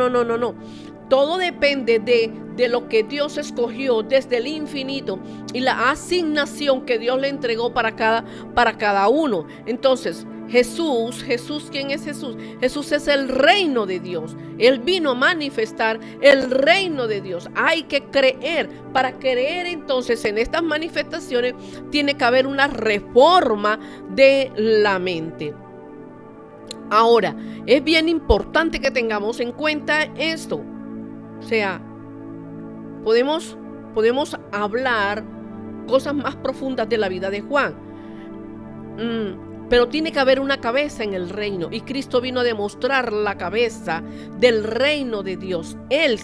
Todo depende de lo que Dios escogió desde el infinito y la asignación que Dios le entregó para cada uno. Entonces, Jesús, ¿quién es Jesús? Jesús es el reino de Dios. Él vino a manifestar el reino de Dios. Hay que creer. Para creer entonces en estas manifestaciones tiene que haber una reforma de la mente. Ahora, es bien importante que tengamos en cuenta esto. O sea, podemos hablar cosas más profundas de la vida de Juan. Pero tiene que haber una cabeza en el reino. Y Cristo vino a demostrar la cabeza del reino de Dios. Él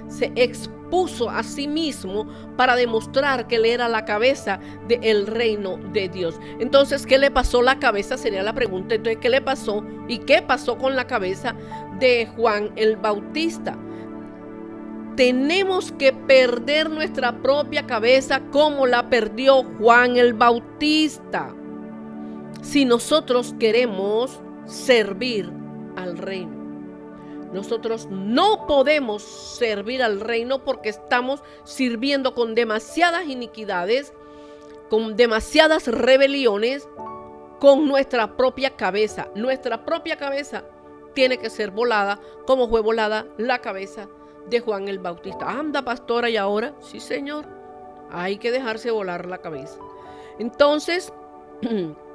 se expuso a sí mismo para demostrar que él era la cabeza del reino de Dios. Entonces, ¿qué le pasó la cabeza? Sería la pregunta. Entonces, ¿qué le pasó? ¿Y qué pasó con la cabeza de Juan el Bautista? Tenemos que perder nuestra propia cabeza como la perdió Juan el Bautista, si nosotros queremos servir al reino. Nosotros no podemos servir al reino porque estamos sirviendo con demasiadas iniquidades, con demasiadas rebeliones, con nuestra propia cabeza. Nuestra propia cabeza tiene que ser volada como fue volada la cabeza de Juan el Bautista. Anda, pastora, ¿y ahora? Sí, señor, hay que dejarse volar la cabeza. Entonces,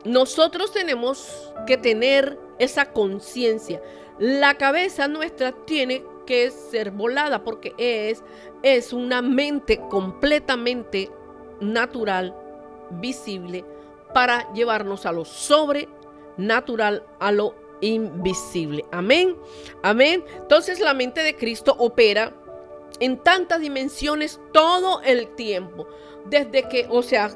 nosotros tenemos que tener esa conciencia. La cabeza nuestra tiene que ser volada porque es una mente completamente natural, visible, para llevarnos a lo sobrenatural, a lo invisible. Amén. Entonces la mente de Cristo opera en tantas dimensiones todo el tiempo. Desde que,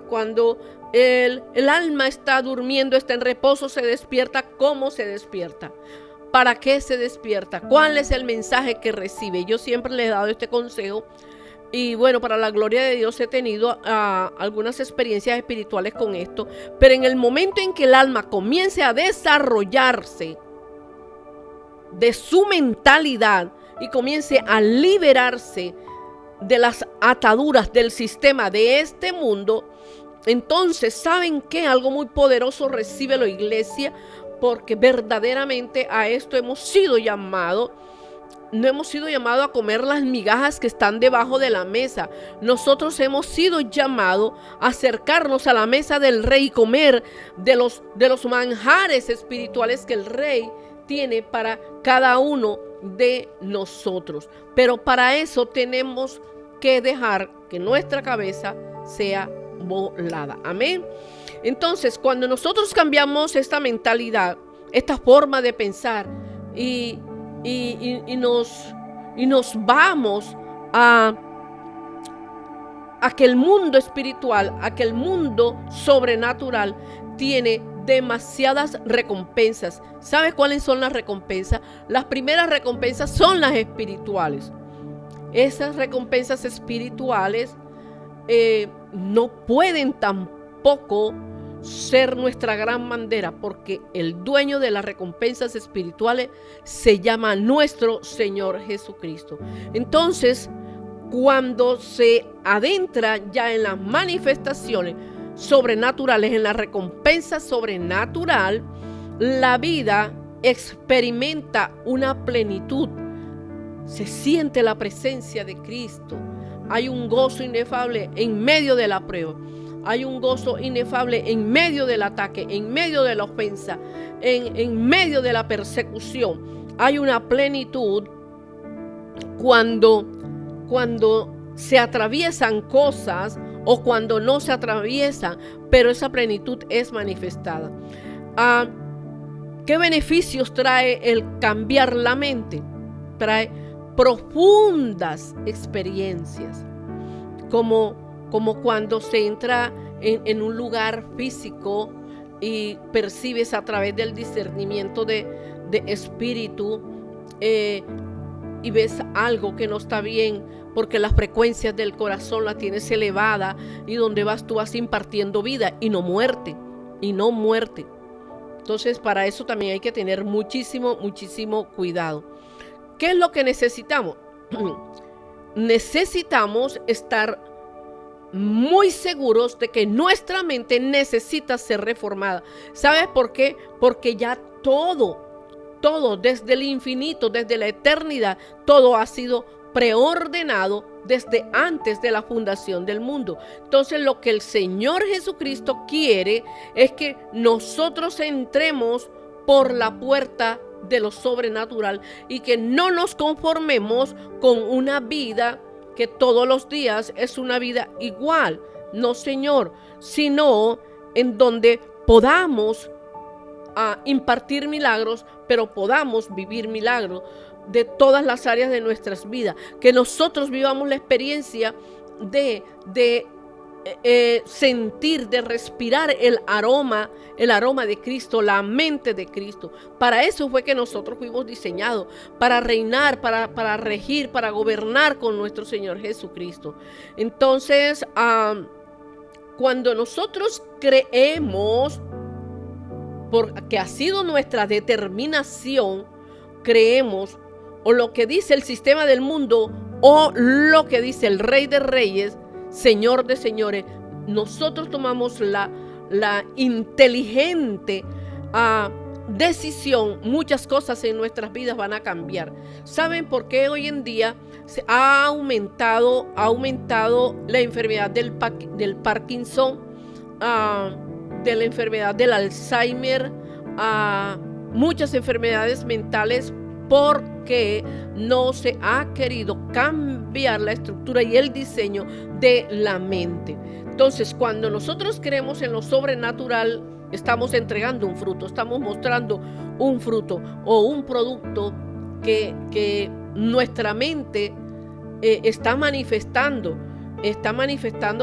cuando el alma está durmiendo, está en reposo, se despierta. ¿Cómo se despierta? ¿Para qué se despierta? ¿Cuál es el mensaje que recibe? Yo siempre le he dado este consejo. Y bueno, para la gloria de Dios he tenido algunas experiencias espirituales con esto. Pero en el momento en que el alma comience a desarrollarse de su mentalidad y comience a liberarse de las ataduras del sistema de este mundo, entonces, ¿saben qué? Algo muy poderoso recibe la iglesia, porque verdaderamente a esto hemos sido llamados. No hemos sido llamados a comer las migajas que están debajo de la mesa. Nosotros hemos sido llamados a acercarnos a la mesa del rey y comer de los manjares espirituales que el rey tiene para cada uno de nosotros. Pero para eso tenemos que dejar que nuestra cabeza sea volada. Amén. Entonces, cuando nosotros cambiamos esta mentalidad, esta forma de pensar y nos vamos a que el mundo espiritual, a que el mundo sobrenatural tiene demasiadas recompensas. ¿Sabe cuáles son las recompensas? Las primeras recompensas son las espirituales. Esas recompensas espirituales no pueden tampoco ser nuestra gran bandera, porque el dueño de las recompensas espirituales se llama nuestro Señor Jesucristo. Entonces, cuando se adentra ya en las manifestaciones sobrenaturales, en la recompensa sobrenatural, la vida experimenta una plenitud. Se siente la presencia de Cristo. Hay un gozo inefable en medio de la prueba. Hay un gozo inefable en medio del ataque, en medio de la ofensa, en medio de la persecución. Hay una plenitud cuando se atraviesan cosas o cuando no se atraviesan, pero esa plenitud es manifestada. ¿Qué beneficios trae el cambiar la mente? Trae profundas experiencias, como cuando se entra en un lugar físico y percibes a través del discernimiento de espíritu y ves algo que no está bien, porque las frecuencias del corazón la tienes elevada, y donde vas tú vas impartiendo vida y no muerte, Entonces para eso también hay que tener muchísimo cuidado. ¿Qué es lo que necesitamos? Necesitamos estar muy seguros de que nuestra mente necesita ser reformada. ¿Sabes por qué? Porque ya todo, desde el infinito, desde la eternidad, todo ha sido preordenado desde antes de la fundación del mundo. Entonces lo que el Señor Jesucristo quiere es que nosotros entremos por la puerta de lo sobrenatural y que no nos conformemos con una vida que todos los días es una vida igual. No, Señor, sino en donde podamos impartir milagros, pero podamos vivir milagros de todas las áreas de nuestras vidas. Que nosotros vivamos la experiencia de sentir, de respirar el aroma de Cristo, la mente de Cristo. Para eso fue que nosotros fuimos diseñados, para reinar, para regir, para gobernar con nuestro Señor Jesucristo. Entonces, cuando nosotros creemos, porque ha sido nuestra determinación, creemos o lo que dice el sistema del mundo o lo que dice el Rey de Reyes, Señor de señores, nosotros tomamos la inteligente decisión. Muchas cosas en nuestras vidas van a cambiar. ¿Saben por qué hoy en día se ha aumentado la enfermedad del Parkinson, de la enfermedad del Alzheimer, muchas enfermedades mentales? Porque no se ha querido cambiar la estructura y el diseño de la mente. Entonces, cuando nosotros creemos en lo sobrenatural, estamos entregando un fruto, estamos mostrando un fruto o un producto que nuestra mente está manifestando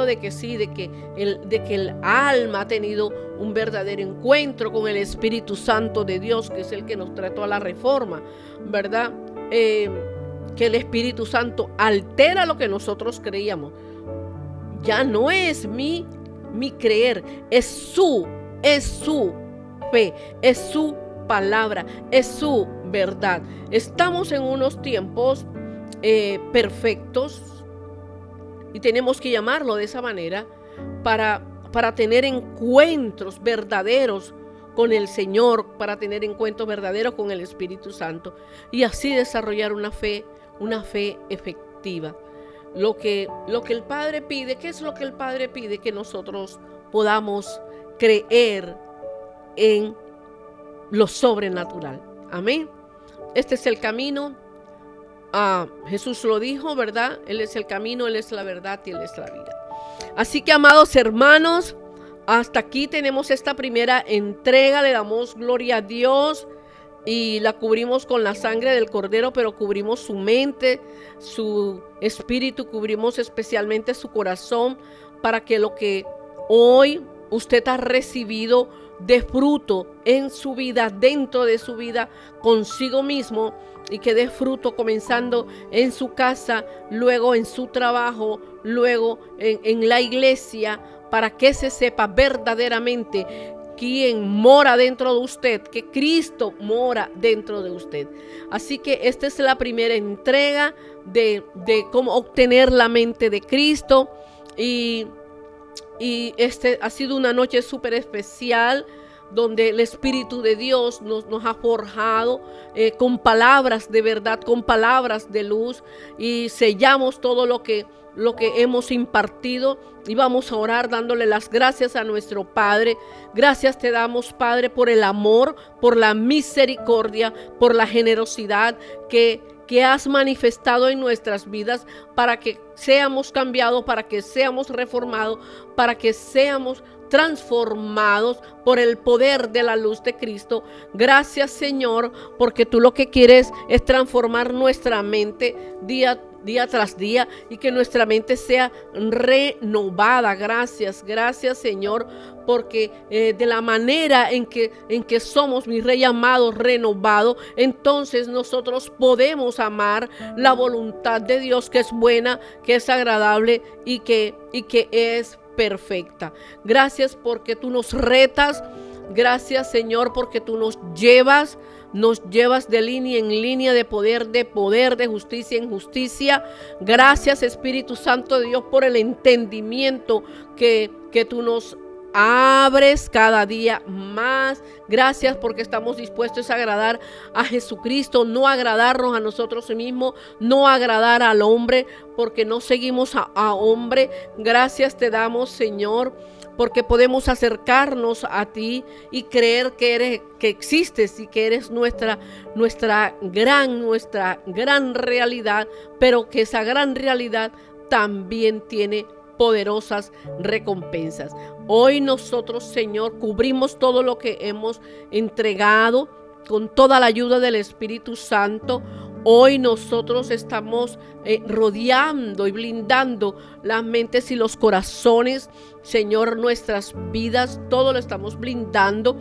de que sí, de que el alma ha tenido un verdadero encuentro con el Espíritu Santo de Dios, que es el que nos trae toda la reforma, ¿verdad? Que el Espíritu Santo altera lo que nosotros creíamos. Ya no es mi creer, es su fe, es su palabra, es su verdad. Estamos en unos tiempos perfectos, y tenemos que llamarlo de esa manera para tener encuentros verdaderos con el Señor, para tener encuentros verdaderos con el Espíritu Santo y así desarrollar una fe efectiva. Lo que el Padre pide, ¿qué es lo que el Padre pide? Que nosotros podamos creer en lo sobrenatural. Amén. Este es el camino. Jesús lo dijo, ¿verdad? Él es el camino, Él es la verdad y Él es la vida. Así que, amados hermanos, hasta aquí tenemos esta primera entrega. Le damos gloria a Dios y la cubrimos con la sangre del Cordero, pero cubrimos su mente, su espíritu, cubrimos especialmente su corazón, para que lo que hoy usted ha recibido de fruto en su vida, dentro de su vida, consigo mismo, y que dé fruto comenzando en su casa, luego en su trabajo, luego en la iglesia, para que se sepa verdaderamente quién mora dentro de usted, que Cristo mora dentro de usted. Así que esta es la primera entrega de cómo obtener la mente de Cristo, y este ha sido una noche súper especial, donde el Espíritu de Dios nos ha forjado con palabras de verdad, con palabras de luz, y sellamos todo lo que hemos impartido, y vamos a orar dándole las gracias a nuestro Padre. Gracias te damos, Padre, por el amor, por la misericordia, por la generosidad que has manifestado en nuestras vidas, para que seamos cambiados, para que seamos reformados, para que seamos transformados por el poder de la luz de Cristo. Gracias, Señor, porque tú lo que quieres es transformar nuestra mente día tras día y que nuestra mente sea renovada. Gracias, Señor, porque de la manera en que somos, mi Rey amado, renovado, entonces nosotros podemos amar la voluntad de Dios, que es buena, que es agradable y que es perfecta. Gracias porque tú nos retas. Gracias, Señor, porque tú nos llevas de línea en línea, de poder, de justicia en justicia. Gracias, Espíritu Santo de Dios, por el entendimiento que tú nos abres cada día más. Gracias porque estamos dispuestos a agradar a Jesucristo, no agradarnos a nosotros mismos, no agradar al hombre, porque no seguimos a hombre. Gracias te damos, Señor, porque podemos acercarnos a ti y creer que existes y que eres nuestra gran realidad, pero que esa gran realidad también tiene poderosas recompensas. Hoy nosotros, Señor, cubrimos todo lo que hemos entregado con toda la ayuda del Espíritu Santo. Hoy nosotros estamos rodeando y blindando las mentes y los corazones, Señor, nuestras vidas, todo lo estamos blindando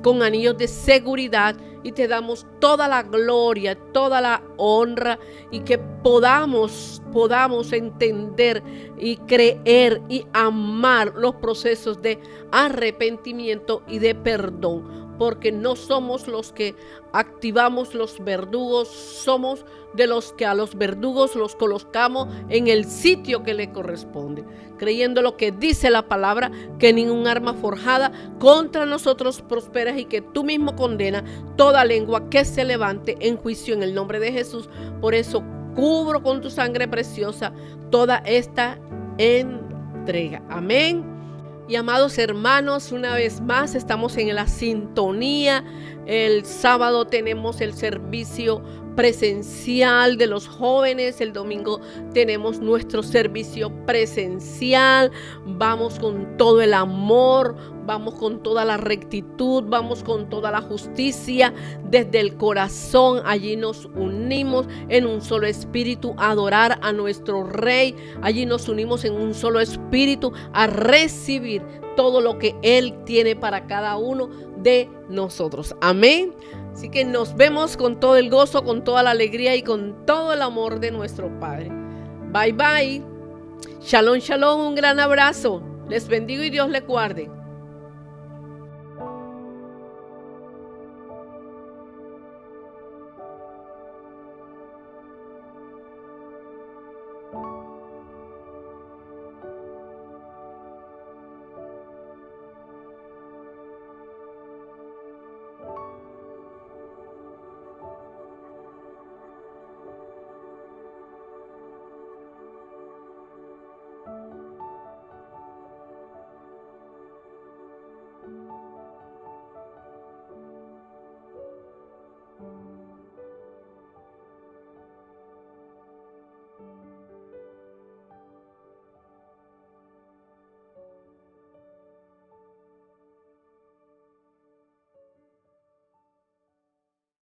con anillos de seguridad, y te damos toda la gloria, toda la honra, y que podamos entender y creer y amar los procesos de arrepentimiento y de perdón, porque no somos los que activamos los verdugos, somos de los que a los verdugos los colocamos en el sitio que le corresponde, creyendo lo que dice la palabra, que ningún arma forjada contra nosotros prospera, y que tú mismo condenas toda lengua que se levante en juicio en el nombre de Jesús. Por eso cubro con tu sangre preciosa toda esta entrega. Amén. Y amados hermanos, una vez más estamos en la sintonía. El sábado tenemos el servicio presencial de los jóvenes. El domingo tenemos nuestro servicio presencial. Vamos con todo el amor, vamos con toda la rectitud, vamos con toda la justicia desde el corazón. Allí nos unimos en un solo espíritu a adorar a nuestro Rey. Allí nos unimos en un solo espíritu a recibir todo lo que Él tiene para cada uno de nosotros. Amén. Así que nos vemos con todo el gozo, con toda la alegría y con todo el amor de nuestro Padre. Bye bye. Shalom, shalom. Un gran abrazo. Les bendigo y Dios les guarde.